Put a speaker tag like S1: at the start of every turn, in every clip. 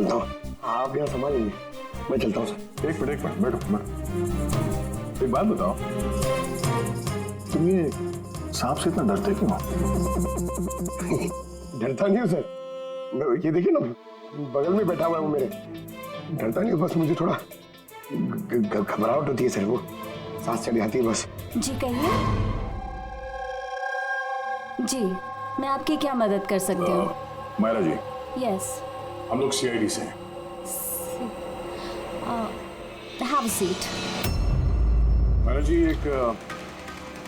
S1: चलता हूँ, आप यहाँ संभालेंगे, मैं चलता हूँ सर।
S2: एक मिनट बैठो। एक बात बताओ, तुम ये सांप से इतना डरते क्यों?
S1: डरता नहीं हूँ सर, ये देखिए ना, बगल में बैठा हुआ है वो मेरे। डरता नहीं हूँ, बस मुझे थोड़ा घबराहट होती है सर, वो सांस चढ़ जाती है बस।
S3: जी कहिए। जी, मैं आपकी क्या मदद कर सकती हूँ?
S2: मायरा जी,
S3: यस,
S2: हम लोग सीआईडी से हैं।
S3: Have a seat.
S2: Myra ji, एक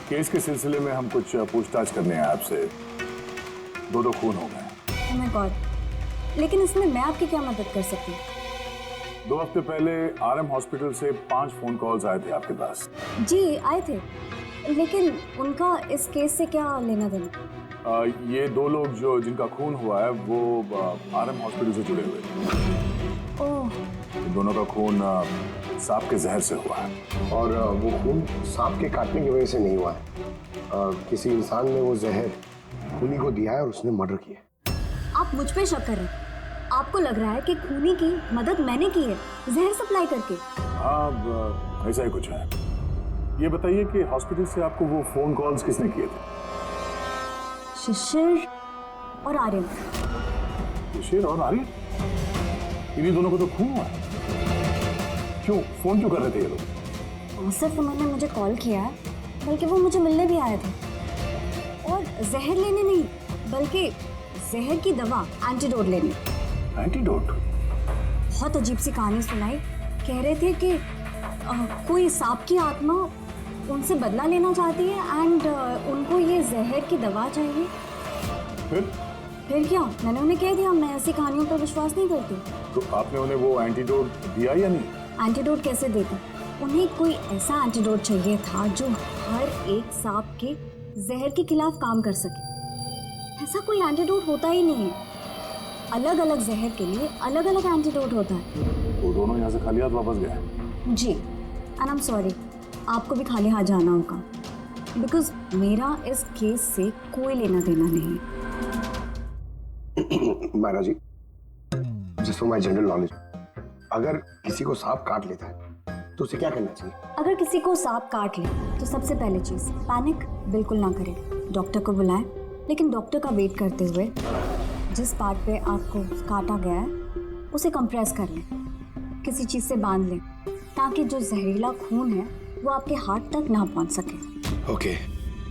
S2: केस के सिलसिले में हम कुछ पूछताछ करने हैं आपसे। दो खून हो गए।
S3: ओह माय गॉड, लेकिन इसमें मैं आपकी क्या मदद कर सकती हूँ?
S2: 2 हफ्ते पहले आरएम हॉस्पिटल से 5 फोन कॉल्स आए थे आपके पास।
S3: जी आए थे, लेकिन उनका इस केस से क्या लेना देना?
S2: ये 2 लोग जिनका खून हुआ है वो आरएम हॉस्पिटल से जुड़े हुए थे।
S3: ओह,
S2: इन दोनों का खून सांप के जहर से हुआ है।
S1: और वो खून सांप के काटने की वजह से नहीं हुआ है, किसी इंसान ने वो जहर खूनी को दिया है और उसने मर्डर किया।
S3: आप मुझ पे शक कर रहे हैं? आपको लग रहा है कि खूनी की मदद मैंने की है जहर सप्लाई करके?
S2: हाँ, ऐसा ही कुछ है। ये बताइए कि हॉस्पिटल से आपको वो फोन कॉल्स किसने किए थे?
S3: शिशिर और आर्यन।
S2: शिशिर और आर्यन? इन्हीं दोनों को तो खून हुआ है। क्यों फोन क्यों कर रहे थे ये लोग?
S3: सिर्फ उन्होंने मुझे कॉल किया है, बल्कि वो मुझे मिलने भी आए थे, और जहर लेने नहीं, बल्कि जहर की दवा एंटीडोट लेने।
S2: एंटीडोट?
S3: बहुत अजीब सी कहानी सुनाई। कह रहे थे कि कोई सांप की आत्मा उनसे बदला लेना चाहती है एंड उनको ये जहर की दवा चाहिए। फिर क्या, मैंने उन्हें कह दिया मैं ऐसी कहानियों पर विश्वास नहीं करती।
S2: तो आपने उन्हें वो एंटीडोट दिया या नहीं?
S3: एंटीडोट कैसे देती? उन्हें कोई ऐसा एंटीडोट चाहिए था जो हर एक सांप के जहर के खिलाफ काम कर सके। ऐसा कोई एंटीडोट होता ही नहीं है, अलग अलग जहर के लिए अलग अलग एंटीडोट होता है।
S2: वो दोनों यहाँ से खाली हाथ वापस गए?
S3: जी, एंड आई एम सॉरी, आपको भी खाली हाथ जाना होगा, बिकॉज मेरा इस केस से कोई लेना देना नहीं।
S1: Myra ji, just for my general knowledge, अगर किसी को सांप काट लेता है तो उसे क्या करना चाहिए?
S3: अगर किसी को सांप काट ले तो सबसे पहले चीज पैनिक बिल्कुल ना करें, डॉक्टर को बुलाएं, लेकिन डॉक्टर का वेट करते हुए जिस पार्ट पे आपको काटा गया है उसे कंप्रेस कर लें, किसी चीज से बांध लें, ताकि जो जहरीला खून है वो आपके हार्ट तक ना पहुंच सके।
S1: Okay,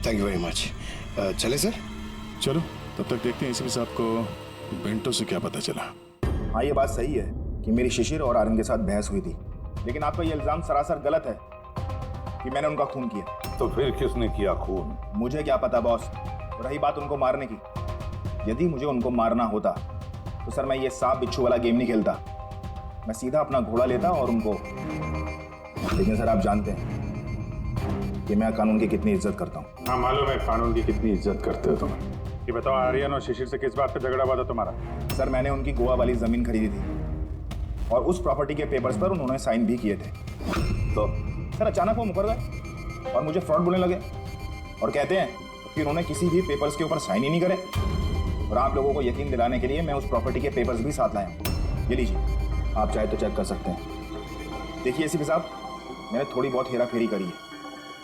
S1: thank you very much. चले सर?
S2: चलो, तब तक देखते हैं इसी साहब को बेंटो से क्या पता चला।
S4: हाँ, ये बात सही है कि मेरी शिशिर और आर्यन के साथ बहस हुई थी, लेकिन आपका ये इल्जाम सरासर गलत है कि मैंने उनका खून किया।
S2: तो फिर किसने किया खून?
S4: मुझे क्या पता बॉस। रही बात उनको मारने की, यदि मुझे उनको मारना होता तो सर मैं ये सांप बिच्छू वाला गेम नहीं खेलता, मैं सीधा अपना घोड़ा लेता और उनको। लेकिन सर आप जानते हैं कि मैं कानून की कितनी इज्जत करता हूँ।
S2: हाँ मालूम है कानून की कितनी इज्जत करते हो तुम। ये बताओ, आर्यन और शिशिर से किस बात पे झगड़ा हुआ था तुम्हारा?
S4: सर मैंने उनकी गोवा वाली जमीन खरीदी थी और उस प्रॉपर्टी के पेपर्स पर उन्होंने साइन भी किए थे। तो सर अचानक वो मुकर गए और मुझे फ्रॉड बोलने लगे और कहते हैं कि उन्होंने किसी भी पेपर्स के ऊपर साइन ही नहीं करे। और आप लोगों को यकीन दिलाने के लिए मैं उस प्रॉपर्टी के पेपर्स भी साथ लाया हूँ। ये लीजिए, आप चाहे तो चेक कर सकते हैं। देखिए एसीपी साहब, मैंने थोड़ी बहुत हेरा फेरी करी है,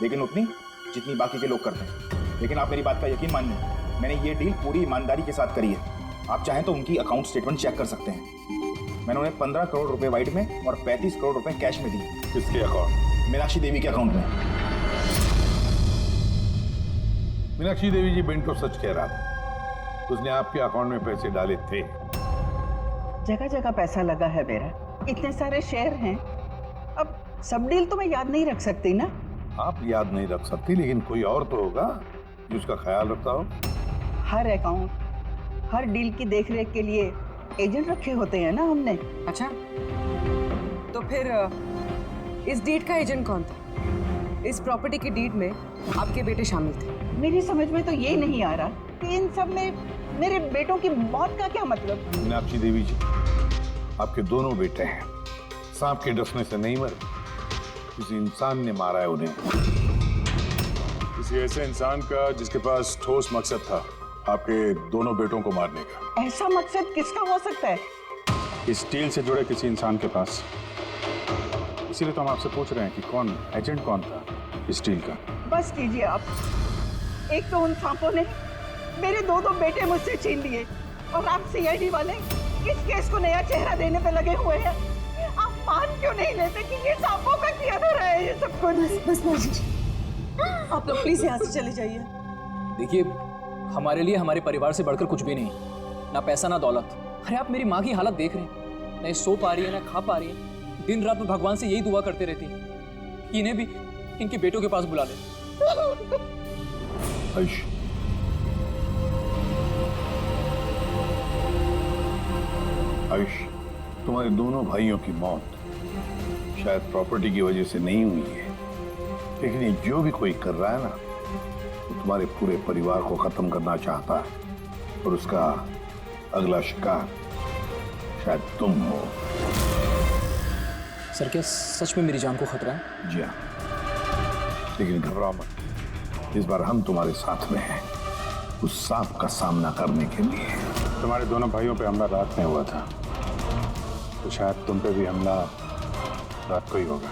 S4: लेकिन उतनी जितनी बाकी के लोग करते हैं। लेकिन आप मेरी बात का यकीन मानिए, मैंने ये डील पूरी ईमानदारी के साथ करी है। आप चाहें तो उनकी अकाउंट स्टेटमेंट चेक कर सकते हैं। मैंने उन्हें 15 करोड़ रुपए वाइट में और 35 करोड़ रुपए कैश में दिए।
S2: किसके अकाउंट?
S4: मीनाक्षी देवी के अकाउंट में।
S5: मीनाक्षी देवी जी बेंटो सच कह रहा था, उसने आपके अकाउंट में पैसे डाले थे।
S6: जगह जगह पैसा लगा है मेरा, इतने सारे शेयर हैं, अब सब डील तो मैं याद नहीं रख सकती ना।
S5: आप याद नहीं रख सकती, लेकिन कोई और तो होगा जो उसका ख्याल रखता हो।
S6: हर अकाउंट, हर डील की देखरेख के लिए एजेंट रखे होते हैं ना हमने।
S7: अच्छा, तो फिर इस डीड का एजेंट कौन था? इस प्रॉपर्टी की डीड में आपके बेटे शामिल थे।
S6: मेरी समझ में तो ये नहीं आ रहा कि इन सब में मेरे बेटों की मौत का क्या मतलब।
S5: मीनाक्षी देवी जी, आपके दोनों बेटे हैं, सांप के डसने से नहीं मरे, किसी इंसान ने मारा है उन्हें।
S2: किसी ऐसे इंसान का जिसके पास ठोस मकसद था आपके दोनों बेटों को मारने का।
S6: ऐसा मकसद किसका हो सकता है?
S8: इस डील से जुड़े किसी इंसान के पास। इसीलिए तो हम आपसे पूछ रहे हैं कि कौन एजेंट कौन था इस डील का।
S6: बस कीजिए आप। एक तो उन सांपों ने मेरे दो बेटे मुझसे छीन लिए और आप सीआईडी वाले इस केस को नया चेहरा देने पे लगे हुए हैं। आप मान क्यों नहीं लेते कि ये सांपों का किया धरा है ये सब कुछ?
S3: बस आप लोग प्लीज यहाँ से चले जाइए।
S9: देखिए, हमारे लिए हमारे परिवार से बढ़कर कुछ भी नहीं, ना पैसा ना दौलत। अरे आप मेरी माँ की हालत देख रहे हैं, ना सो पा रही है ना खा पा रही है। दिन रात में भगवान से यही दुआ करते रहती है कि इन्हें भी इनके बेटों के पास बुला ले।
S5: आयुष, आयुष, तुम्हारे दोनों भाइयों की मौत शायद प्रॉपर्टी की वजह से नहीं हुई है, लेकिन ये जो भी कोई कर रहा है ना, वो तुम्हारे पूरे परिवार को खत्म करना चाहता है और उसका अगला शिकार शायद तुम हो।
S9: सर, क्या सच में मेरी जान को खतरा है?
S5: जी हाँ, लेकिन घबराओ मत, इस बार हम तुम्हारे साथ में हैं उस सांप का सामना करने के लिए।
S8: तुम्हारे दोनों भाइयों पे हमला रात में हुआ था, तो शायद तुम पे भी हमला रात को ही होगा।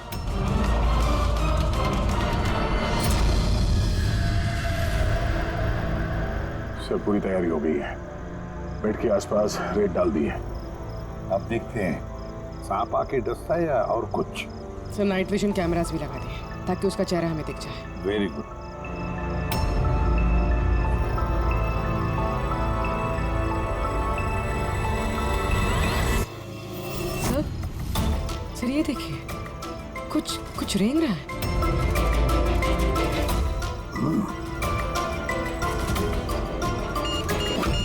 S2: सब पूरी तैयारी हो गई है, बेड के आसपास रेत डाल दी है।
S5: अब देखते हैं सांप आके डसता है या और कुछ।
S7: सर, नाइट विजन कैमरास भी लगा दिए ताकि उसका चेहरा हमें दिख जाए।
S5: Very good.
S7: सर, ये देखिए, कुछ रेंग रहा है।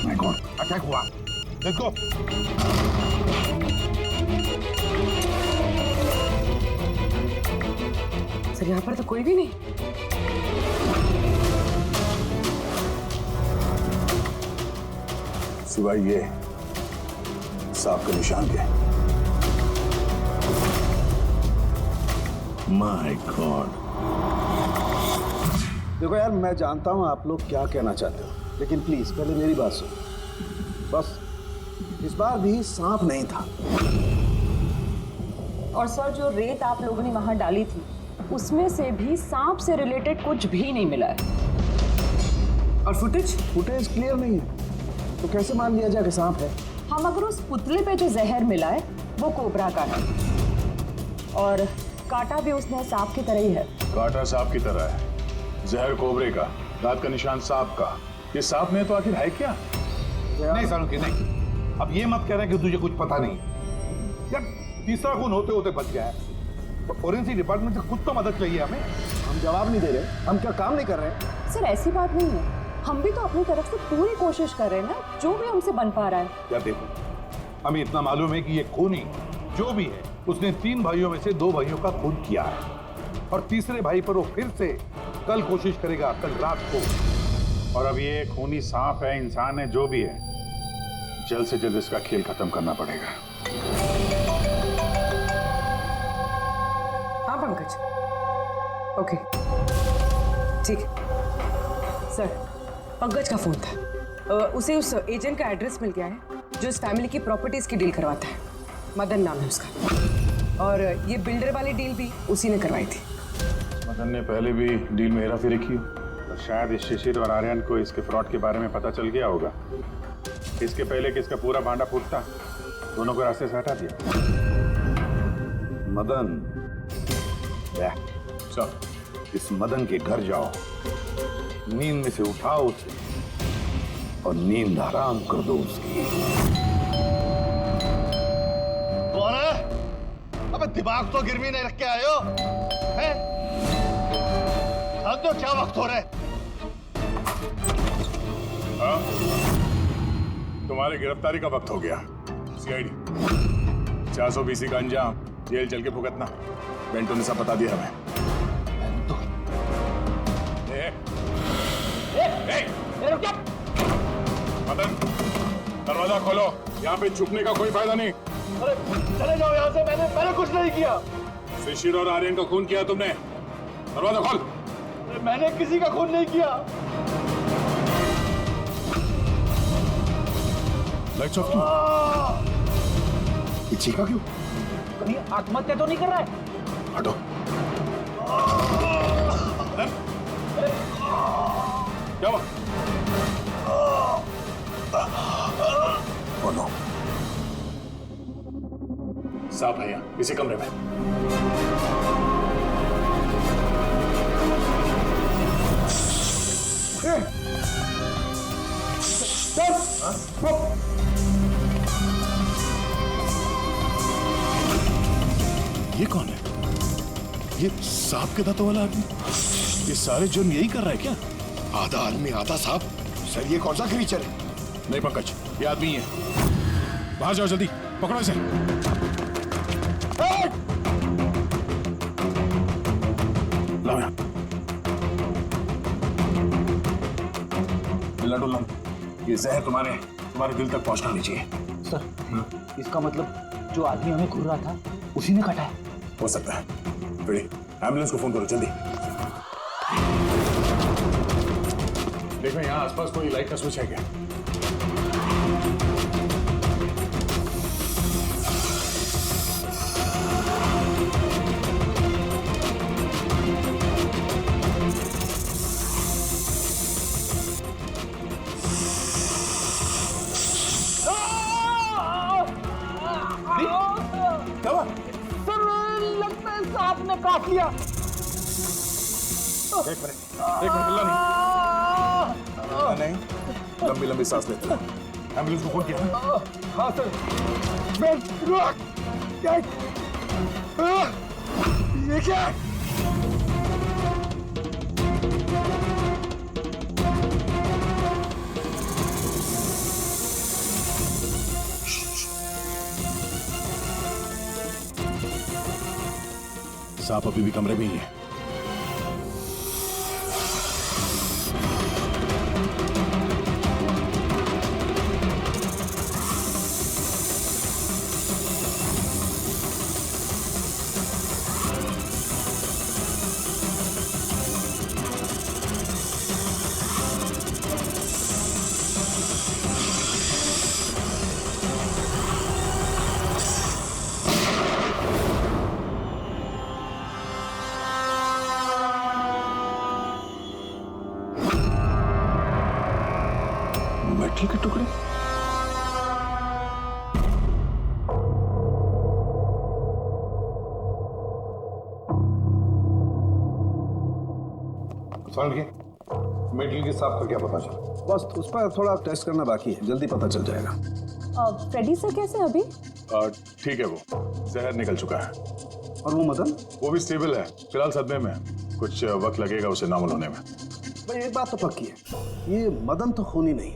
S5: माय गॉड, अटैक हुआ। देखो,
S7: सर, यहाँ पर तो कोई भी नहीं।
S2: सिवाय ये सांप के निशान के।
S5: My God.
S10: देखो यार, मैं जानता हूं आप लोग क्या कहना चाहते हो, लेकिन प्लीज पहले मेरी बात सुनो। बस इस बार भी सांप नहीं था।
S11: और सर, जो रेत आप लोगों ने वहां डाली थी उसमें से भी सांप से रिलेटेड कुछ भी नहीं मिला है।
S7: और फुटेज
S10: क्लियर नहीं है, तो कैसे मान लिया जाए कि सांप है?
S11: हम अगर उस पुतले पे जो जहर मिला है वो कोबरा का है, और काटा भी उसने सांप की तरह ही है।
S2: काटा सांप की तरह है, जहर कोबरे का, दांत का निशान सांप का। ये सांप में तो आखिर है क्या?
S5: नहीं सालुंकी, नहीं। अब ये मत कह रहे कि तुझे कुछ पता नहीं यार। तीसरा खून होते होते बच गया है, तो फोरेंसिक डिपार्टमेंट से कुछ तो मदद चाहिए हमें।
S10: हम जवाब नहीं दे रहे, हम क्या काम नहीं कर रहे?
S11: सर, ऐसी बात नहीं है, हम भी तो अपनी तरफ से पूरी कोशिश कर रहे हैं ना, जो भी हमसे बन पा रहा है।
S5: यार देखो, हमें इतना मालूम है कि ये खूनी जो भी है उसने 3 भाइयों में से 2 भाइयों का खून किया है, और तीसरे भाई पर वो फिर से कल कोशिश करेगा, कल रात को।
S8: और अब ये खूनी सांप है, इंसान है, जो भी है, जल्द से जल्द इसका खेल खत्म करना पड़ेगा।
S7: हाँ पंकज, ओके, ठीक है। सर, पंकज का फोन था, उसे उस एजेंट का एड्रेस मिल गया है जो इस फैमिली की प्रॉपर्टीज की डील करवाता है। मदन नाम है उसका, और ये बिल्डर वाली डील भी उसी ने करवाई थी।
S8: मदन ने पहले भी डील में हेराफेरी की, तो शायद इस शिशिर और आर्यन को इसके फ्रॉड के बारे में पता चल गया होगा। इसके पहले कि इसका पूरा भांडा फूटता, दोनों को रास्ते से हटा दिया।
S5: मदन,
S2: सब
S5: इस मदन के घर जाओ, नींद में से उठाओ उसे और नींद हराम कर दो उसकी।
S12: कौन है? अबे दिमाग तो गिरवी नहीं रख के आए हो, हैं? तो क्या वक्त हो रहा है?
S2: हाँ? तुम्हारी गिरफ्तारी का वक्त हो गया। सीआईडी 420 का अंजाम जेल चल के भुगतना। बेंटो ने सब बता दिया हमें। मदन, दरवाजा खोलो, यहाँ पे छुपने का कोई फायदा नहीं।
S12: अरे चले जाओ यहाँ से, मैंने कुछ नहीं किया।
S2: शिशिर और आर्यन का खून किया तुमने, दरवाजा खोल।
S12: मैंने किसी का खून नहीं किया।
S2: Lights off.
S1: ये चीखा क्यों?
S9: कहीं आत्महत्या तो नहीं कर रहा है?
S1: हटो।
S2: क्या हुआ?
S1: Oh no.
S2: सांप है यहाँ इसी कमरे में।
S5: ये कौन है? ये सांप के दांतों वाला आदमी? ये सारे जुर्म यही कर रहा है क्या?
S1: आधा आदमी आधा सांप। सर ये कौन सा क्रीचर है?
S2: नहीं पंकज, ये आदमी ही है। बाहर जाओ जल्दी, पकड़ो इसे। लाओ यहाँ। हिलना डुलना। ये जहर तुम्हारे दिल तक पहुंचना नहीं चाहिए।
S9: सर, इसका मतलब जो आदमी हमें घूर रहा था उसी ने काटा है।
S2: हो सकता है। फिर एम्बुलेंस को फोन करो जल्दी। देखो यहाँ आसपास कोई लाइट का स्विच है क्या?
S9: सांप ने काट लिया।
S2: एक मिनट हिलना नहीं। लंबी लंबी सांस लेते रहो। एम्बुलेंस को फोन किया?
S9: हाँ सर।
S1: ये क्या?
S2: सांप अभी भी कमरे में ही है। मेटल के टुकड़े?
S5: मेटल के सांप का क्या पता चला?
S10: बस उस पर थोड़ा टेस्ट करना बाकी है, जल्दी पता चल जाएगा।
S11: फ्रेडी सर कैसे हैं अभी?
S2: ठीक है, वो जहर निकल चुका है।
S10: और वो मदन?
S2: वो भी स्टेबल है, फिलहाल सदमे में है। कुछ वक्त लगेगा उसे नॉर्मल होने में।
S10: भाई एक बात तो पक्की है, ये मदन तो खूनी नहीं।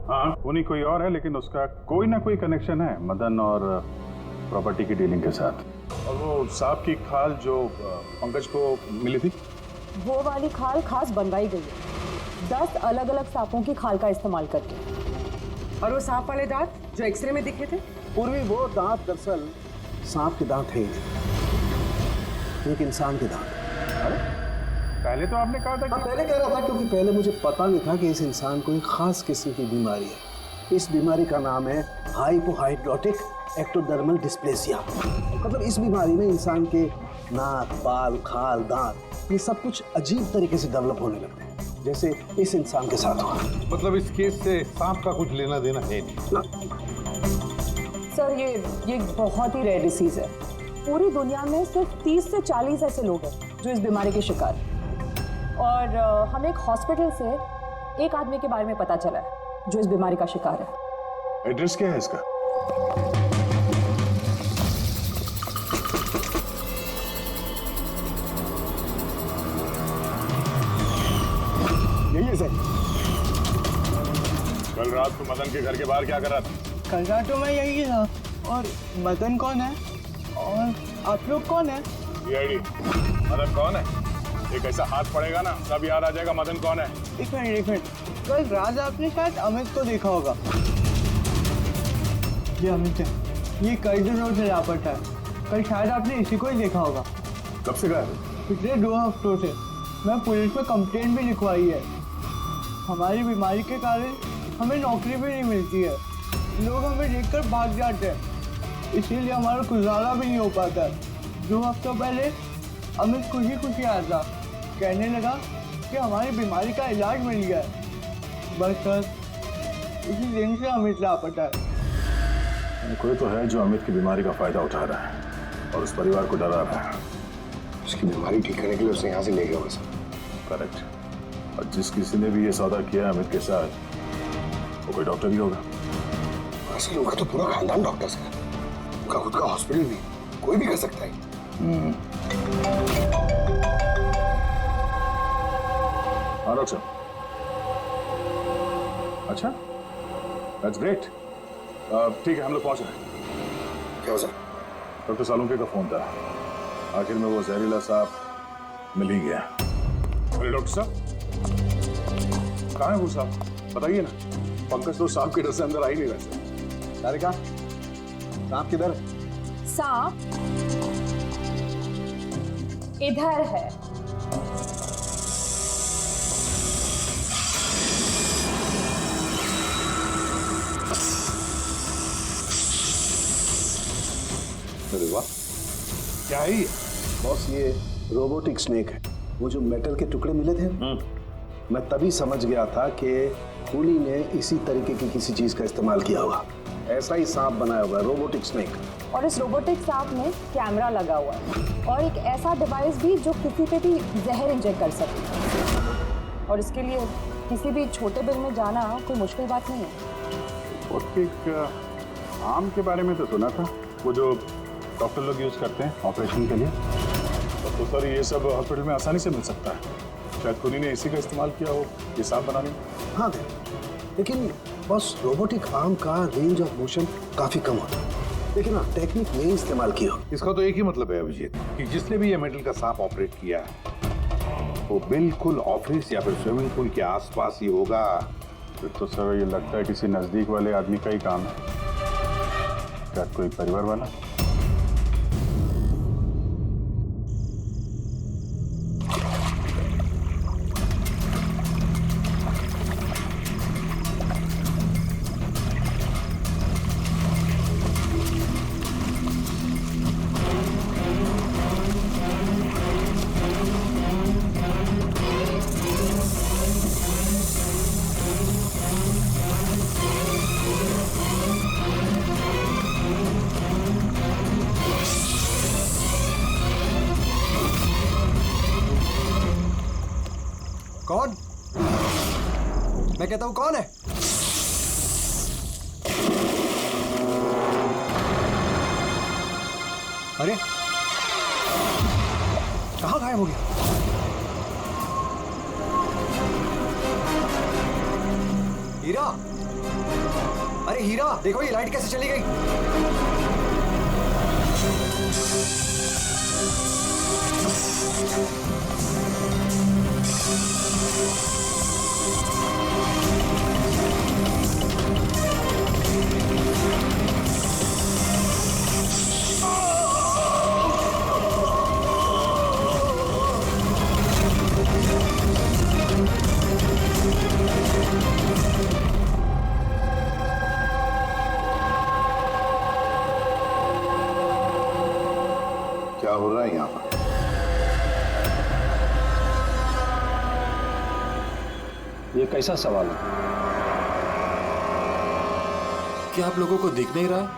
S8: हाँ, खूनी कोई और है, लेकिन उसका कोई ना कोई कनेक्शन है मदन और प्रॉपर्टी की डीलिंग के साथ।
S2: और वो सांप की खाल जो पंकज को मिली थी,
S11: वो वाली खाल खास बनवाई गई है 10 अलग अलग सांपों की खाल का इस्तेमाल करके।
S7: और वो सांप वाले दांत जो एक्सरे में दिखे थे?
S10: पूर्वी वो दांत दरअसल सांप के दांत है, एक इंसान के दांत।
S8: पहले तो आपने कहा था कि...
S10: पहले कह रहा था क्योंकि पहले मुझे पता नहीं था कि इस इंसान को एक खास किस्म की बीमारी है। इस बीमारी का नाम है हाइपोहाइड्रोटिक एक्टोडर्मल डिस्प्लेसिया। मतलब इस बीमारी में इंसान के नाक, बाल, खाल, दांत ये सब कुछ अजीब तरीके से डेवलप होने लगते हैं, जैसे इस इंसान के साथ हुआ।
S5: मतलब इस केस से सांप का कुछ लेना देना है नहीं
S10: ना।
S11: सर ये बहुत ही रेयर डिसीज है। पूरी दुनिया में सिर्फ 30 से 40 ऐसे लोग हैं जो इस बीमारी के शिकार हैं। और हमें एक हॉस्पिटल से एक आदमी के बारे में पता चला है जो इस बीमारी का शिकार है।
S2: एड्रेस क्या है इसका?
S1: यही है सर।
S2: कल रात को मदन के घर के बाहर क्या कर रहा था?
S13: कल रात तो मैं यही था। और मदन कौन है? और आप लोग कौन है?
S2: सीआईडी। मदन कौन है? एक ऐसा हाथ पड़ेगा ना सब याद आ जाएगा मदन कौन है।
S13: एक मिनट। कल रात आपने शायद अमित को देखा होगा। ये अमित है, ये कई दिनों से लापता है। कल शायद आपने इसी को ही देखा होगा।
S2: कब से गायब?
S13: पिछले 2 हफ्तों से। मैं पुलिस में कंप्लेंट भी लिखवाई है। हमारी बीमारी के कारण हमें नौकरी भी नहीं मिलती है। लोग हमें देखकर भाग जाते हैं। इसीलिए हमारा गुजारा भी नहीं हो पाता। 2 हफ्तों पहले अमित खुशी खुशी आया था, कहने लगा कि हमारी बीमारी का इलाज मिल गया है। बस सर उसी दिन से अमित लापता है।
S2: कोई तो है जो अमित की बीमारी का फायदा उठा रहा है और उस परिवार को डरा रहा है।
S1: उसकी बीमारी ठीक करने के लिए उसने यहाँ से ले गया बस।
S2: करेक्ट। और जिस किसी ने भी ये सौदा किया है अमित के साथ, वो कोई डॉक्टर ही होगा।
S1: असल उनका तो पूरा खानदान डॉक्टर्स है, उनका खुद का हॉस्पिटल भी, कोई भी कर सकता है।
S2: हाँ डॉक्टर। अच्छा, दैट्स ग्रेट। ठीक है, हम लोग पहुंच रहे हैं।
S1: क्या सर?
S2: डॉक्टर सालुंके का फोन था, आखिर में वो जहरीला साहब मिल ही गया। अरे डॉक्टर साहब, कहाँ है वो साहब? बताइए ना। पंकज तो सांप के डर से अंदर आ ही नहीं रहे।
S10: तारिका, सांप किधर?
S11: सांप इधर है।
S2: अरे वाह, क्या है ये?
S10: बॉस, ये रोबोटिक स्नेक है। वो जो मेटल के टुकड़े मिले थे, मैं तभी समझ गया था कि खूनी ने इसी तरीके की किसी चीज का इस्तेमाल किया होगा। ऐसा ही सांप बनाया हुआ है, रोबोटिक स्नेक।
S11: और इस रोबोटिक सांप में कैमरा लगा हुआ है और एक ऐसा डिवाइस भी जो किसी पे भी जहर इंजेक्ट कर सकती है। और इसके लिए किसी भी छोटे बिल में जाना कोई मुश्किल बात नहीं है।
S8: रोबोटिक आम के बारे में तो सुना था, वो जो डॉक्टर लोग यूज करते हैं ऑपरेशन के लिए।
S2: तो सर ये सब हॉस्पिटल में आसानी से मिल सकता है। शायद खूनी ने इसी का इस्तेमाल किया हो ये सांप बनाने में।
S10: हाँ दे, लेकिन बस रोबोटिक आर्म का रेंज ऑफ मोशन काफी कम होता है, लेकिन हाँ टेक्निक यही इस्तेमाल की हो।
S5: इसका तो एक ही मतलब है अभिजीत कि जिसने भी ये मेटल का सांप ऑपरेट किया है वो बिल्कुल ऑफिस या फिर स्विमिंग पूल के आसपास ही होगा।
S8: फिर तो सर ये लगता है किसी नजदीक वाले आदमी का ही काम है। क्या कोई परिवार वाला?
S14: कौन? मैं कहता हूं कौन है? अरे कहां गायब हो गया? हीरा, अरे हीरा देखो ये लाइट कैसे चली गई।
S5: क्या हो रहा है यहाँ पर?
S15: ये कैसा सवाल है?
S16: क्या आप लोगों को दिख नहीं रहा है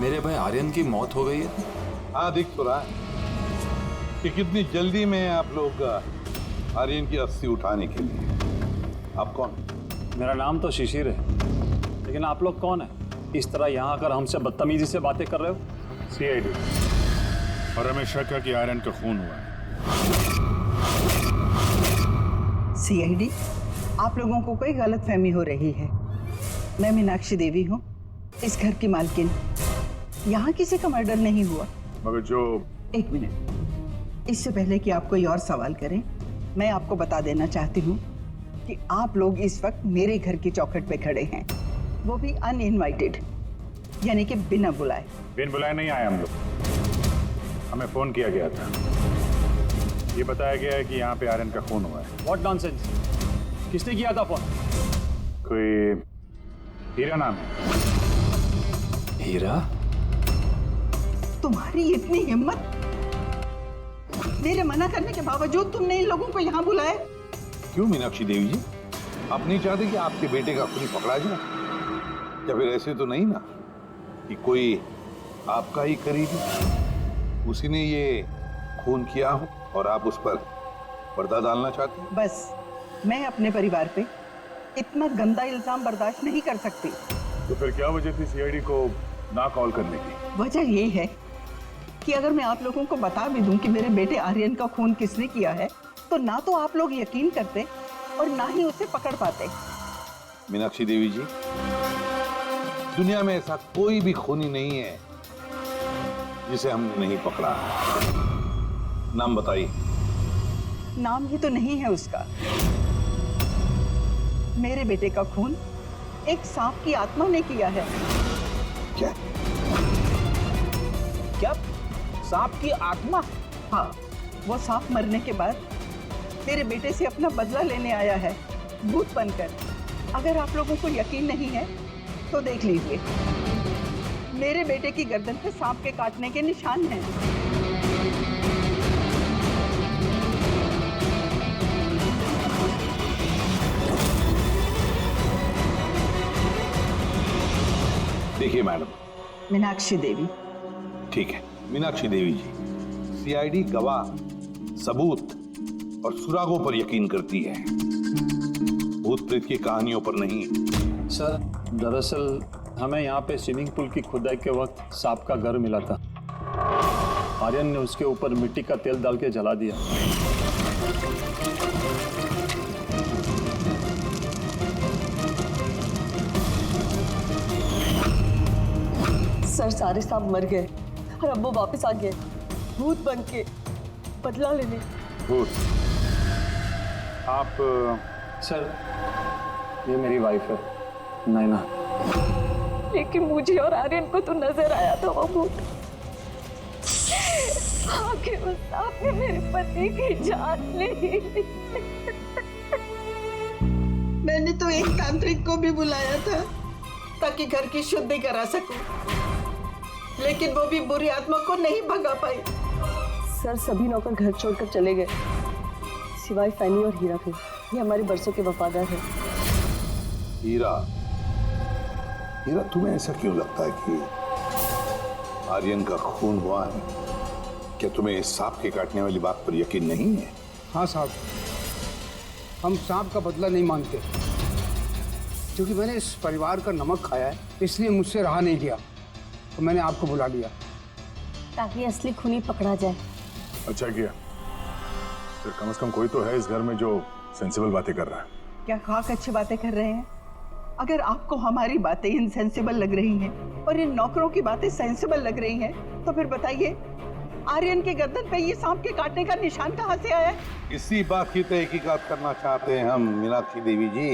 S16: मेरे भाई आर्यन की मौत हो गई है?
S5: हाँ दिख तो रहा है कि कितनी जल्दी में आप लोग आर्यन की अस्थि उठाने के लिए। आप कौन?
S15: मेरा नाम तो शिशिर है, लेकिन आप लोग कौन है? इस तरह यहाँ आकर हमसे बदतमीजी से बातें कर रहे हो?
S8: CID, और हमें शक है कि आर्यन का खून हुआ है।
S6: CID, आप लोगों को कोई गलतफहमी हो रही है। मैं मीनाक्षी देवी हूँ, इस घर की मालकिन। यहाँ किसी का मर्डर नहीं हुआ।
S8: मगर जो...
S6: एक मिनट, इससे पहले कि आप कोई और सवाल करें, मैं आपको बता देना चाहती हूँ कि आप लोग इस वक्त मेरे घर की चौखट पे खड़े हैं, वो भी अनइनवाइटेड, यानी कि बिना बुलाए।
S8: बिन बुलाए नहीं आए हम लोग, हमें फोन किया गया था। ये बताया गया है कि यहाँ पे आर्यन का खून हुआ है।
S15: What nonsense? किसने किया था फोन?
S8: कोई हीरा नाम है।
S16: हीरा?
S6: तुम्हारी इतनी हिम्मत, मेरे मना करने के बावजूद तुमने इन लोगों को यहाँ बुलाया?
S5: क्यों मीनाक्षी देवी जी, आप नहीं चाहते कि आपके बेटे का खून पकड़ा जाए? या फिर ऐसे तो नहीं ना कि कोई आपका ही करीबी उसी ने ये खून किया हो और आप उस पर पर्दा डालना चाहते हैं?
S6: बस मैं अपने परिवार पे इतना गंदा इल्जाम बर्दाश्त नहीं कर सकती।
S2: तो फिर क्या वजह थी सीआईडी को ना कॉल करने की?
S6: वजह ये है कि अगर मैं आप लोगों को बता भी दूं कि मेरे बेटे आर्यन का खून किसने किया है, तो ना तो आप लोग यकीन करते और ना ही उसे पकड़ पाते।
S5: मीनाक्षी देवी जी, दुनिया में ऐसा कोई भी खूनी नहीं है जिसे हमने नहीं पकड़ा। नाम बताइए।
S6: नाम ही तो नहीं है उसका। मेरे बेटे का खून एक सांप की आत्मा ने किया है।
S5: क्या?
S6: क्या? सांप की आत्मा? हाँ, वो सांप मरने के बाद मेरे बेटे से अपना बदला लेने आया है, भूत बनकर। अगर आप लोगों को यकीन नहीं है तो देख लीजिए, मेरे बेटे की गर्दन पे सांप के काटने के निशान हैं।
S5: देखिए मैडम।
S6: मीनाक्षी देवी।
S5: ठीक है मीनाक्षी देवी जी, सीआईडी गवाह, सबूत और सुरागों पर यकीन करती है, भूत प्रेत की कहानियों पर नहीं।
S15: सर दरअसल हमें यहाँ पे स्विमिंग पूल की खुदाई के वक्त सांप का घर मिला था। आर्यन ने उसके ऊपर मिट्टी का तेल डाल के जला दिया।
S11: सर सारे सांप मर गए और अब वो वापस आ गए भूत बन के बदला लेने।
S2: भूत? आप?
S15: सर ये मेरी वाइफ है नैना।
S11: लेकिन मुझे और आर्यन को तो नजर आया था वो भूत। आखिर उस सांप ने मेरे पति की जान ली।
S6: मैंने तो एक तांत्रिक को भी बुलाया था ताकि घर की शुद्धि करा सकूं, लेकिन वो भी बुरी आत्मा को नहीं भगा पाई।
S11: सर सभी नौकर घर छोड़कर चले गए सिवाय फैनी और हीरा के। ये हमारे बरसों के वफादार हैं।
S5: हीरा, हीरा तुम्हें ऐसा क्यों लगता है कि आर्यन का खून हुआ है? क्या तुम्हें इस सांप के काटने वाली बात पर यकीन नहीं है?
S10: हाँ साहब, हम सांप का बदला नहीं मांगते, क्योंकि मैंने इस परिवार का नमक खाया है, इसलिए मुझसे रहा नहीं गया तो मैंने आपको बुला लिया
S3: ताकि असली खूनी पकड़ा जाए।
S2: अच्छा किया। फिर कम से कम कोई तो है इस घर में जो सेंसिबल बातें कर रहा है।
S6: क्या खाक अच्छी बातें कर रहे हैं? अगर आपको हमारी बातें इनसेंसिबल लग रही हैं और इन नौकरों की बातें सेंसिबल लग रही हैं, तो फिर बताइए आर्यन के गर्दन पे ये सांप के काटने का निशान कहाँ से आया?
S5: इसी बात की तहकीकात करना चाहते हैं हम मीनाक्षी देवी जी,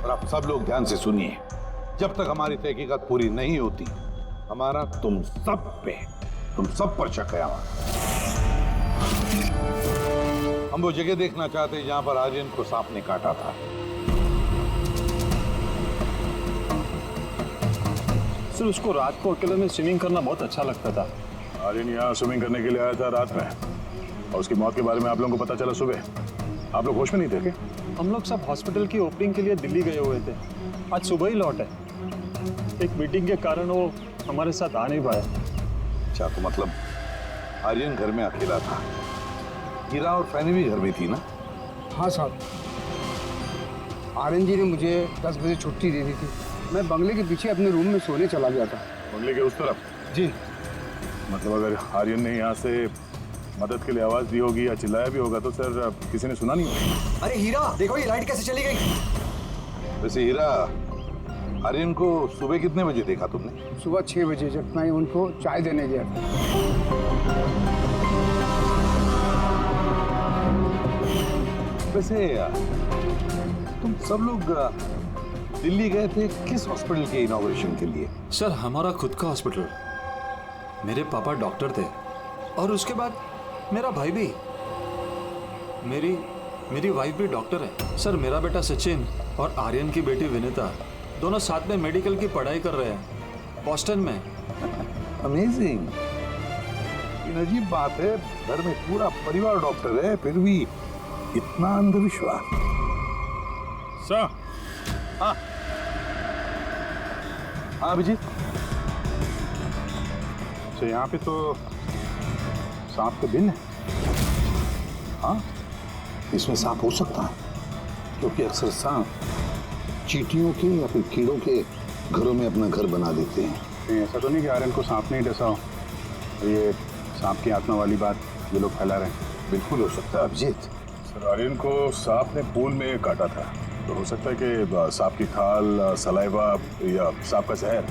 S5: और आप सब लोग ध्यान से सुनिए। जब तक हमारी तहकीकात पूरी नहीं होती, हमारा तुम सब पर शक है। हम वो जगह देखना चाहते हैं जहां पर आर्यन को सांप ने काटा था।
S15: सर उसको रात को अकेले में स्विमिंग करना बहुत अच्छा लगता था।
S2: आर्यन यहाँ स्विमिंग करने के लिए आया था रात में, और उसकी मौत के बारे में आप लोगों को पता चला सुबह। आप लोग होश में नहीं थे क्या?
S15: हम लोग सब हॉस्पिटल की ओपनिंग के लिए दिल्ली गए हुए थे, आज सुबह ही लौटे। एक मीटिंग के कारण वो हमारे साथ आ नहीं पाया।
S5: अच्छा, तो मतलब आर्यन घर में अकेला था, हीरा और फैनी भी घर में थी ना?
S10: हाँ साहब, आर्यन जी ने मुझे 10 बजे छुट्टी दे दी थी। मैं बंगले के पीछे अपने रूम में सोने चला गया था।
S2: बंगले के उस तरफ?
S10: जी।
S2: मतलब अगर आर्यन ने यहाँ से मदद के लिए आवाज दी होगी या चिल्लाया भी होगा तो सर किसी ने सुना नहीं होगा।
S14: अरे हीरा देखो ये लाइट कैसे चली गई।
S5: वैसे हीरा, आर्यन को सुबह कितने बजे देखा तुमने?
S10: सुबह 6 बजे, जब मैं उनको चाय देने गया था।
S5: वैसे तुम सब लोग दिल्ली गए थे किस हॉस्पिटल के इनॉग्रेशन के लिए?
S16: सर हमारा खुद का हॉस्पिटल। मेरे पापा डॉक्टर थे और उसके बाद मेरा भाई भी। मेरी वाइफ भी डॉक्टर है। सर मेरा बेटा सचिन और आर्यन की बेटी विनीता दोनों साथ में मेडिकल की पढ़ाई कर रहे हैं बॉस्टन में।
S5: अमेजिंग। लेकिन अजीब बात है, घर में पूरा परिवार डॉक्टर है, फिर भी इतना अंधविश्वास।
S8: सर।
S5: हाँ हाँ अभिजीत।
S8: अच्छा, यहाँ पे तो सांप के दिन है।
S5: हाँ, इसमें सांप हो सकता है, क्योंकि अक्सर सांप चींटियों के या फिर कीड़ों के घरों में अपना घर बना देते हैं।
S8: नहीं, ऐसा तो नहीं कि आर्यन को सांप नहीं डसा हो, ये सांप की आत्मा वाली बात ये लोग फैला रहे हैं।
S5: बिल्कुल हो सकता है अभिजीत।
S2: सर, आर्यन को सांप ने पूल में काटा था, तो हो सकता है कि सांप की खाल, सलाइवा या सांप का जहर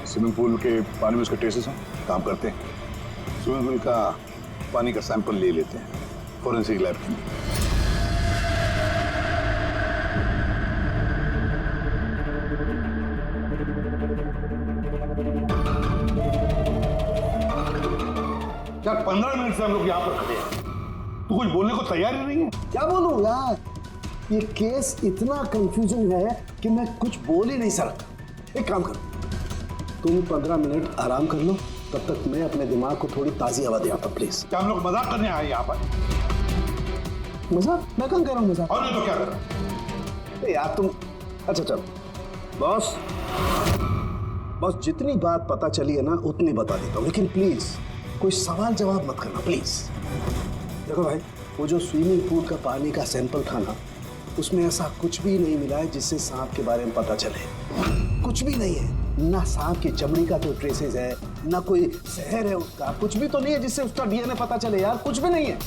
S2: स्विमिंग पूल के पानी में उसके ट्रेसेस हैं।
S5: काम करते हैं, स्विमिंग पूल का पानी का सैंपल ले लेते हैं फॉरेंसिक लैब के लिए।
S12: यार 15 मिनट से हम लोग यहाँ पर खड़े हैं, तू कुछ बोलने को तैयार ही नहीं है।
S10: क्या बोलूं यार, ये केस इतना कंफ्यूजन है कि मैं कुछ बोल ही नहीं सकता। एक काम करो, तुम 15 मिनट आराम कर लो, तब तक मैं अपने दिमाग को थोड़ी ताजी हवा दे आता, प्लीज।
S12: क्या हम लोग मजाक करने आए यहाँ पर?
S10: मजाक? मैं कहाँ कह रहा हूँ मजाक?
S12: और नहीं तो क्या कर रहा है?
S10: यार तुम, अच्छा चलो बॉस, जितनी बात पता चली है ना उतनी बता देता हूँ, लेकिन प्लीज कोई सवाल जवाब मत करना प्लीज। देखो भाई, वो जो स्विमिंग पूल का पानी का सैंपल था ना, उसमें ऐसा कुछ भी नहीं मिला है जिससे सांप के बारे में पता चले। कुछ भी नहीं है, ना सांप की चमड़ी का कोई ट्रेसेस है, ना कोई जहर है उसका, कुछ भी तो नहीं है जिससे उसका डीएनए पता चले यार, कुछ भी नहीं है।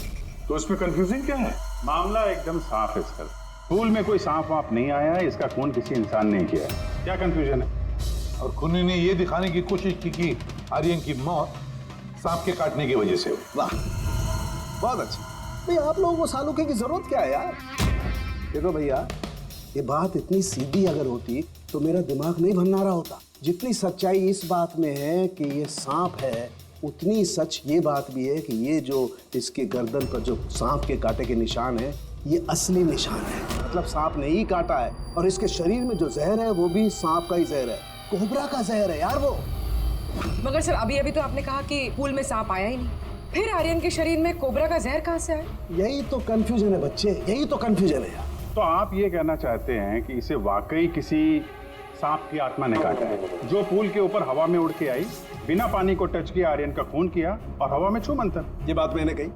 S8: तो इसमें कंफ्यूजिंग क्या है? मामला एकदम साफ है इसका। पूल में कोई सांप वाप नहीं आया है, इसका खून किसी इंसान ने किया है। क्या कंफ्यूजन है?
S5: और खूनी ने ये दिखाने की कोशिश की कि आर्यन की मौत सांप के काटने की वजह से हुई।
S10: वाह, बहुत अच्छा। भाई आप लोगों को सालूके की जरूरत क्या है यार? देखो भैया, ये बात इतनी सीधी अगर होती तो मेरा दिमाग नहीं भन्ना रहा होता। जितनी सच्चाई इस बात में है कि ये सांप है, उतनी सच ये बात भी है कि ये जो इसके गर्दन पर जो सांप के कांटे के निशान है, ये असली निशान है। मतलब सांप ने ही काटा है, और इसके शरीर में जो जहर है वो भी सांप का ही जहर है, कोबरा का जहर है यार वो।
S7: मगर सर, अभी तो आपने कहा कि पूल में सांप आया ही नहीं, फिर आर्यन के शरीर में कोबरा का जहर कहाँ से आया?
S10: यही तो कंफ्यूजन है बच्चे, यही तो कंफ्यूजन है यार।
S8: तो आप ये कहना चाहते हैं कि इसे वाकई किसी सांप की आत्मा ने काटा है, जो पूल के ऊपर हवा में उड़ के आई, बिना पानी को टच किया, आर्यन का खून किया और हवा में छू मंतर।
S10: ये बात मैंने कही?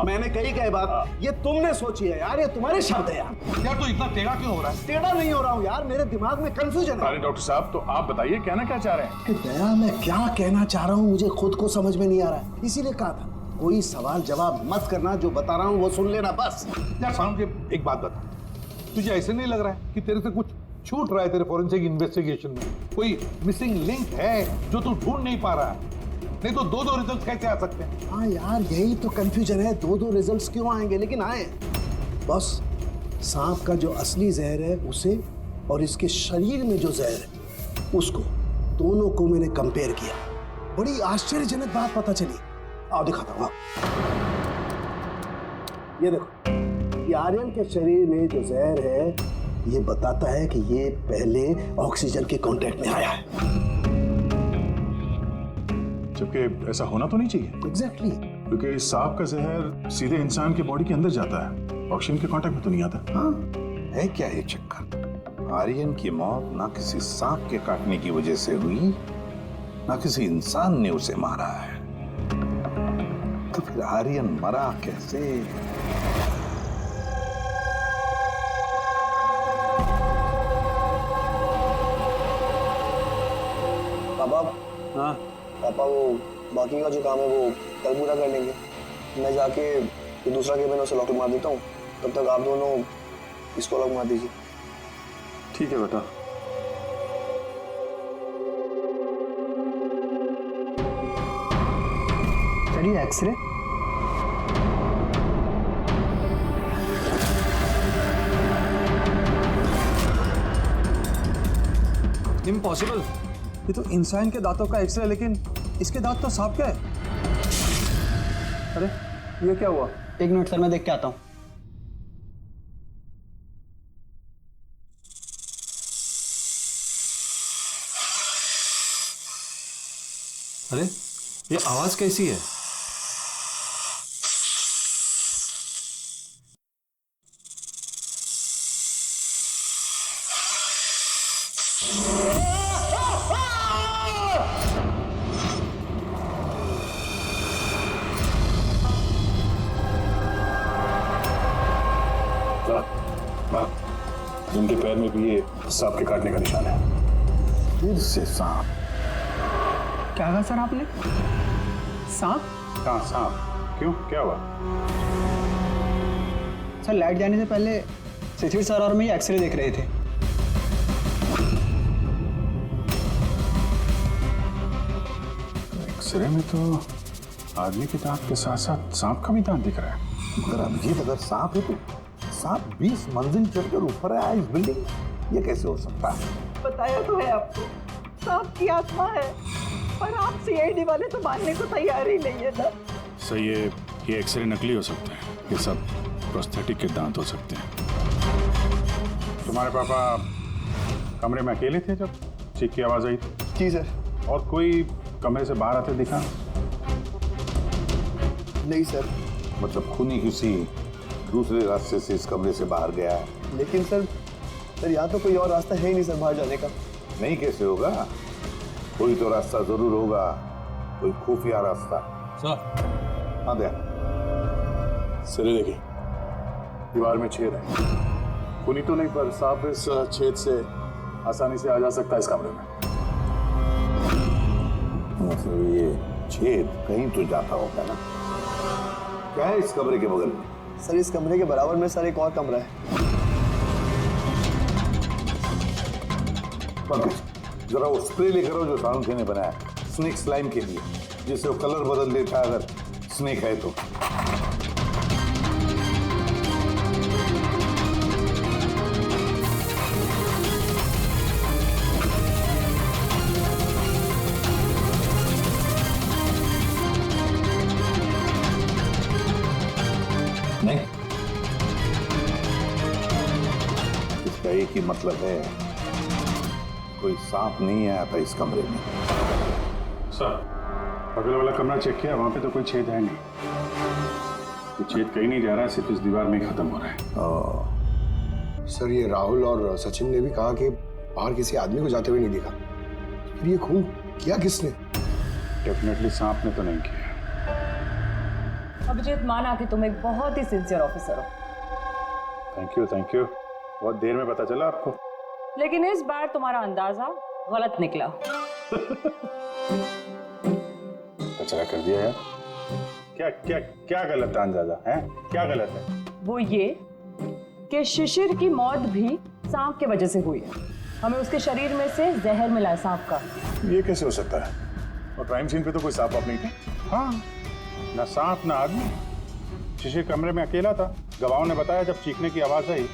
S10: मैंने कही क्या बात? ये तुमने सोची है यार, ये तुम्हारे शब्द है यार।
S12: यार तो इतना टेढ़ा क्यों हो रहा है?
S10: टेढ़ा नहीं हो रहा हूँ यार, मेरे दिमाग में कंफ्यूजन है।
S2: अरे डॉक्टर साहब, तो आप बताइए कहना क्या चाह रहे हैं?
S10: कि दया, मैं क्या कहना चाह रहा हूँ मुझे खुद को समझ में नहीं आ रहा है, इसीलिए कहा था कोई सवाल जवाब मत करना, जो बता रहा हूँ वो सुन लेना बस।
S12: यार साउंड के एक बात बता, तुझे ऐसे नहीं लग रहा है कि तेरे से कुछ छूट रहा है तेरे फॉरेंसिक इन्वेस्टिगेशन में? कोई मिसिंग लिंक है जो तू ढूंढ नहीं पा रहा है? नहीं तो दो रिजल्ट कैसे आ सकते हैं?
S10: हाँ यार, यही तो कंफ्यूजन है, दो रिजल्ट्स क्यों आएंगे, लेकिन आए। बस सांप का जो असली जहर है उसे, और इसके शरीर में जो जहर है उसको, दोनों को मैंने कंपेयर किया। बड़ी आश्चर्यजनक बात पता चली। आओ दिखाता हूँ। ये देखो, ये आर्यन के शरीर में जो जहर है ये बताता है कि ये पहले ऑक्सीजन के कांटेक्ट में आया है।
S2: जबकि ऐसा होना तो नहीं चाहिए।
S10: एग्जैक्टली।
S2: क्योंकि सांप का जहर सीधे इंसान के बॉडी के अंदर जाता है, ऑक्सीजन के कांटेक्ट में तो नहीं आता।
S5: हाँ, है क्या ये चक्कर? आर्यन की मौत ना किसी सांप के काटने की वजह से हुई, ना किसी इंसान ने उसे मारा है। तो फिर आर्यन मरा कैसे?
S1: पापा,
S15: हाँ
S1: पापा वो बाकी का जो काम है वो कल पूरा कर लेंगे। मैं जाके ये दूसरा केबिन उसे लॉक मार देता हूँ, तब तक आप दोनों इसको लॉक मार दीजिए।
S15: ठीक है बेटा।
S1: चलिए एक्सरे।
S16: इम्पॉसिबल, ये तो इंसान के दांतों का एक्सरे, लेकिन इसके दांत तो सांप के है। अरे ये क्या हुआ?
S1: एक मिनट सर, मैं देख के आता हूँ।
S16: अरे ये आवाज कैसी है?
S2: जिनके पैर में भी ये सांप के काटने का निशान है।
S5: फिर से सांप?
S13: क्या कहा सर आपने? सांप?
S8: कहाँ सांप? क्यों, क्या हुआ?
S13: सर लाइट जाने से पहले शिशिर सर और मैं एक्सरे देख रहे थे।
S8: एक्सरे में तो आदमी के दांत के साथ साथ सांप का भी दांत दिख रहा है।
S5: मगर अभिजीत, अगर सांप है तो सांप 20 मंजिल चढ़कर ऊपर आया इस बिल्डिंग में, ये कैसे हो सकता है?
S6: बताया तो है आपको, सांप की आत्मा है। पर आप सीआईडी वाले तो मानने को तैयार ही नहीं है ना।
S8: सर ये एक्सरे नकली हो सकते हैं, ये सब प्रोस्थेटिक के दांत हो सकते हैं। तुम्हारे पापा कमरे में अकेले थे जब चीख की आवाज आई थी?
S1: जी सर।
S8: और कोई कमरे से बाहर आते दिखा?
S1: नहीं सर।
S5: मतलब खूनी किसी दूसरे रास्ते से इस कमरे से बाहर गया है।
S1: लेकिन सर यहाँ तो कोई और रास्ता है ही नहीं सर बाहर जाने का।
S5: नहीं कैसे होगा? कोई तो रास्ता जरूर होगा, कोई खुफिया रास्ता।
S2: सर।
S5: हाँ दया।
S2: सर ये देखिए, दीवार में छेद है। खूनी तो नहीं पर सांप इस छेद से आसानी से आ जा सकता है इस कमरे में।
S5: मतलब ये छेद कहीं तो जाता होगा ना? क्या है इस कमरे के बगल में?
S1: सर इस कमरे के बराबर में सर एक और कमरा है।
S5: पंकज, जरा वो स्प्रे लेकर आओ जो सालुंखे ने बनाया स्नेक स्लाइम के लिए, जिससे वो कलर बदल देता है अगर स्नेक है तो। नहीं, इसका एक ही मतलब है, कोई सांप नहीं आया था इस कमरे में।
S8: सर बगल वाला कमरा चेक किया, वहां पे तो कोई छेद है नहीं। ये छेद कहीं नहीं जा रहा है, सिर्फ इस दीवार में ही खत्म हो रहा है।
S1: सर ये राहुल और सचिन ने भी कहा कि बाहर किसी आदमी को जाते हुए नहीं देखा। फिर ये खून किया किसने?
S8: डेफिनेटली सांप ने तो नहीं किया।
S11: अभिजीत, माना कि तुम एक बहुत ही सिंसियर ऑफिसर हो,
S8: थैंक यू थैंक यू। बहुत देर में पता चला आपको।
S11: लेकिन इस बार तुम्हारा अंदाजा गलत निकला।
S8: कचरा कर दिया यार। क्या क्या क्या गलत अंदाजा है? क्या गलत है?
S11: वो ये कि शिशिर की मौत भी सांप के वजह से हुई है। हमें उसके शरीर में से जहर मिला है सांप का।
S8: ये कैसे हो सकता है? और क्राइम सीन पे तो कोई सांप आप नहीं थे। हाँ, ना सांप ना आदमी। शिशिर कमरे में अकेला था। गवाहों ने बताया जब चीखने की आवाज आई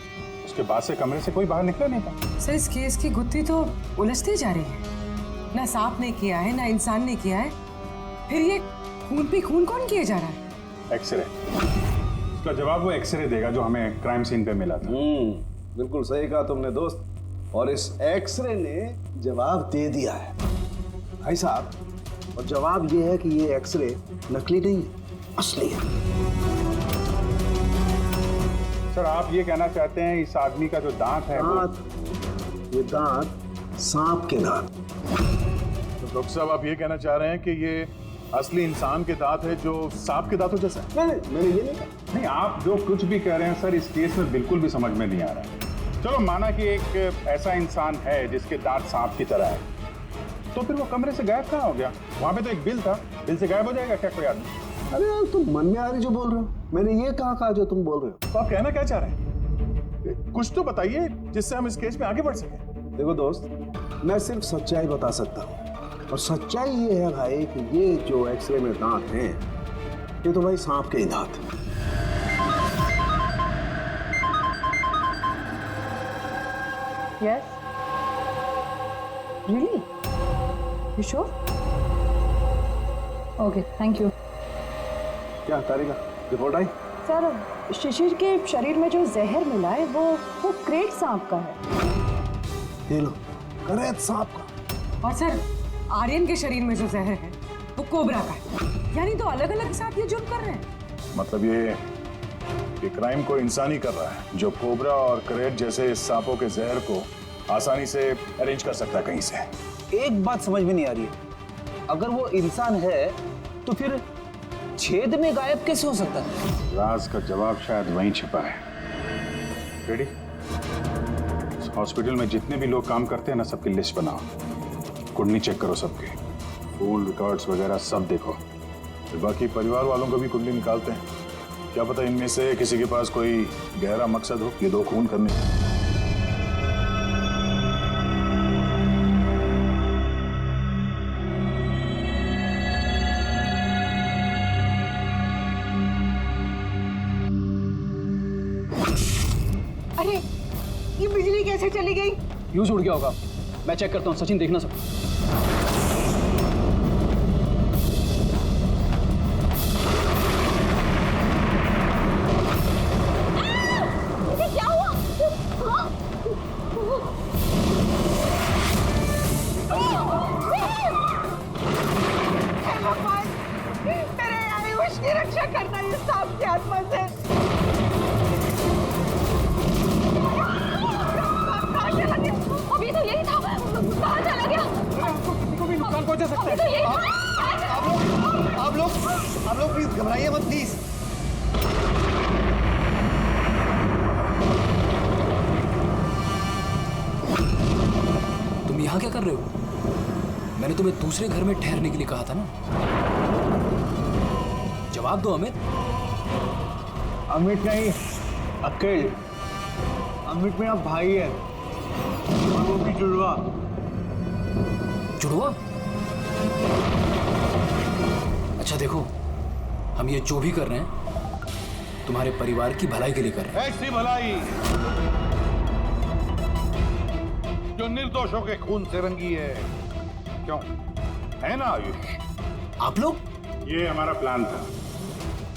S8: उसके बाद से कमरे से कोई बाहर निकला नहीं था।
S7: सर इस केस की गुत्थी तो उलझती जा रही है। ना सांप ने किया है ना इंसान ने किया है, फिर ये खून पे खून कौन किया जा रहा है?
S8: एक्सरे, उसका जवाब वो एक्सरे देगा जो हमें क्राइम सीन पे मिला था।
S10: बिल्कुल सही कहा तुमने दोस्त, और इस एक्सरे ने जवाब दे दिया है भाई साहब। और जवाब ये है कि ये एक्सरे नकली नहीं है, असली है।
S8: सर आप ये कहना चाहते हैं इस आदमी का जो दांत है
S10: ये दांत सांप के दांत।
S2: तो डॉक्टर साहब आप ये कहना चाह रहे हैं कि ये असली इंसान के दांत है जो सांप के दांतों जैसा है?
S10: नहीं, मैंने ये नहीं कहा।
S8: नहीं, आप जो कुछ भी कह रहे हैं सर इस केस में बिल्कुल भी समझ में नहीं आ रहा है। चलो माना कि एक ऐसा इंसान है जिसके दांत सांप की तरह है, तो फिर वो कमरे से गायब कहाँ हो गया? वहां पे तो एक बिल था, बिल से गायब हो जाएगा क्या कोई आदमी?
S10: अरे यार तुम मन में आ रही जो बोल रहे हो, मैंने ये कहा जो तुम बोल रहे हो।
S2: तो आप कहना क्या चाह रहे हैं? कुछ तो बताइए जिससे हम इस केस में आगे बढ़ सकें।
S10: देखो दोस्त, मैं सिर्फ सच्चाई बता सकता हूँ, और सच्चाई ये है भाई कि ये जो एक्सरे में दांत हैं, ये तो भाई सांप के ही दांत हैं।
S11: Yes? Really? You sure? Okay, thank you.
S10: क्या तारिका, रिपोर्ट आई?
S11: सर शिशिर के शरीर में जो जहर मिला है वो क्रेट सांप का है।
S10: ये लो, क्रेट सांप का।
S7: और सर आर्यन के शरीर में जो जहर है वो कोबरा का है। यानी तो अलग अलग सांप ये जुर्म कर रहे हैं।
S2: मतलब ये क्राइम को इंसान ही कर रहा है जो कोबरा और करेट जैसे सांपों के जहर को आसानी से अरेंज कर सकता है कहीं से।
S16: एक बात समझ में नहीं आ रही है, अगर वो इंसान है तो फिर छेद में गायब कैसे हो सकता है?
S8: राज का जवाब शायद वहीं छिपा है। रेडी? हॉस्पिटल में जितने भी लोग काम करते हैं ना, सबकी लिस्ट बनाओ, कुंडली चेक करो सबके, फोन रिकॉर्ड्स वगैरह सब देखो। फिर बाकी परिवार वालों को भी कुंडली निकालते हैं, क्या पता इनमें से किसी के पास कोई गहरा मकसद हो ये दो खून करने का।
S6: अरे ये बिजली कैसे चली गई?
S9: फ्यूज उड़ गया होगा, मैं चेक करता हूँ। सचिन देखना सब।
S6: क्या हुआ? भगवान, मेरे आयुष की रक्षा करना इस सांप की आत्मा से। अभी तो यही था, कहाँ चला गया?
S16: किसी को भी नुकसान पहुंचा सकता है।
S6: तो यही
S14: आप लोग प्लीज घबराइए मत प्लीज।
S9: तुम यहाँ क्या कर रहे हो? मैंने तुम्हें दूसरे घर में ठहरने के लिए कहा था ना। जवाब दो अमित।
S13: अमित नहीं, अकेल। अमित मेरा भाई है, और वो भी जुड़वा।
S9: जुड़वा? अच्छा देखो, हम ये जो भी कर रहे हैं तुम्हारे परिवार की भलाई के लिए कर रहे हैं।
S12: ऐसी भलाई जो निर्दोषों के खून से रंगी है, क्यों है ना आयुष?
S9: आप लोग?
S8: ये हमारा प्लान था,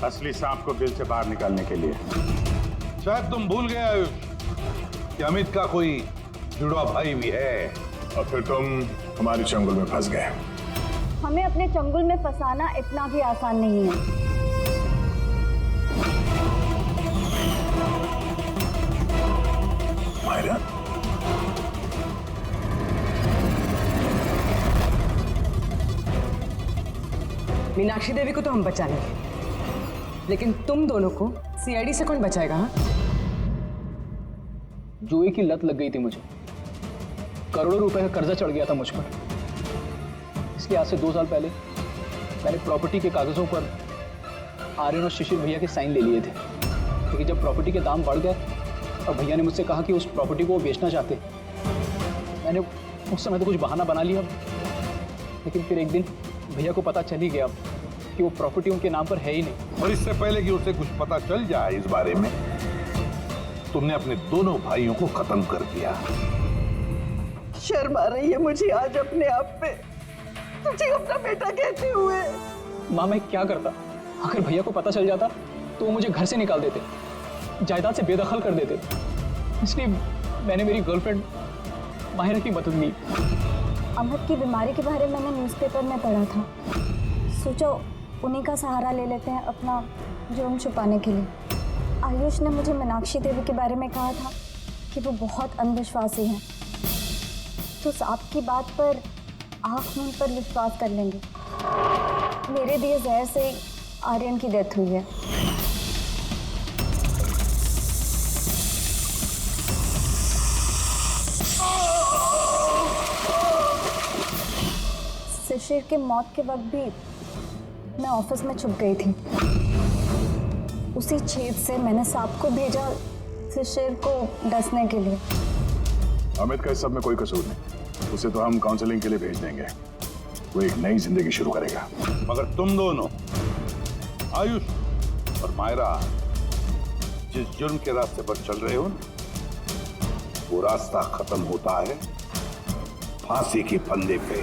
S8: असली सांप को बिल से बाहर निकालने के लिए।
S12: शायद तुम भूल गए आयुष कि अमित का कोई जुड़वा भाई भी है।
S2: और फिर तुम हमारे चंगुल में फंस गए।
S3: हमें अपने चंगुल में फंसाना इतना भी आसान नहीं है।
S2: मायरा,
S7: मीनाक्षी देवी को तो हम बचा लेंगे, लेकिन तुम दोनों को सीआईडी से कौन बचाएगा? हाँ?
S9: जुए की लत लग गई थी मुझे, करोड़ों रुपए का कर्जा चढ़ गया था मुझ पर। इसलिए आज से 2 साल पहले मैंने प्रॉपर्टी के कागजों पर आर्यन और शिशिर भैया के साइन ले लिए थे, क्योंकि जब प्रॉपर्टी के दाम बढ़ गए और भैया ने मुझसे कहा कि उस प्रॉपर्टी को वो बेचना चाहते, मैंने उस समय तो कुछ बहाना बना लिया, लेकिन फिर एक दिन भैया को पता चल ही गया कि वो प्रॉपर्टी उनके नाम पर है ही नहीं।
S12: और इससे पहले कि उसे कुछ पता चल जाए इस बारे में, तुमने अपने दोनों भाइयों को खत्म कर दिया।
S6: शर्म आ रही है मुझे आज अपने आप पे, तुझे अपना बेटा कहते हुए।
S9: माँ मैं क्या करता? अगर भैया को पता चल जाता तो वो मुझे घर से निकाल देते, जायदाद से बेदखल कर देते। इसलिए मैंने मेरी गर्लफ्रेंड माहिरा की मदद ली।
S3: अमित की बीमारी के बारे में मैंने न्यूज़पेपर में पढ़ा था, सोचो उन्हीं का सहारा ले लेते हैं अपना जुर्म छुपाने के लिए। आयुष ने मुझे मीनाक्षी देवी के बारे में कहा था कि वो बहुत अंधविश्वासी हैं, तो सांप की बात पर आँख मूंद पर विश्वास कर लेंगे। मेरे दिए जहर से ही आर्यन की डेथ हुई है। शिशिर के मौत के वक्त भी मैं ऑफिस में छुप गई थी। उसी छेद से मैंने सांप को भेजा शिशिर को डसने के लिए।
S2: अमित का इस सब में कोई कसूर नहीं, उसे तो हम काउंसलिंग के लिए भेज देंगे, वो एक नई जिंदगी शुरू करेगा।
S12: मगर तुम दोनों आयुष और मायरा जिस जुर्म के रास्ते पर चल रहे हो, वो रास्ता खत्म होता है फांसी के फंदे पे।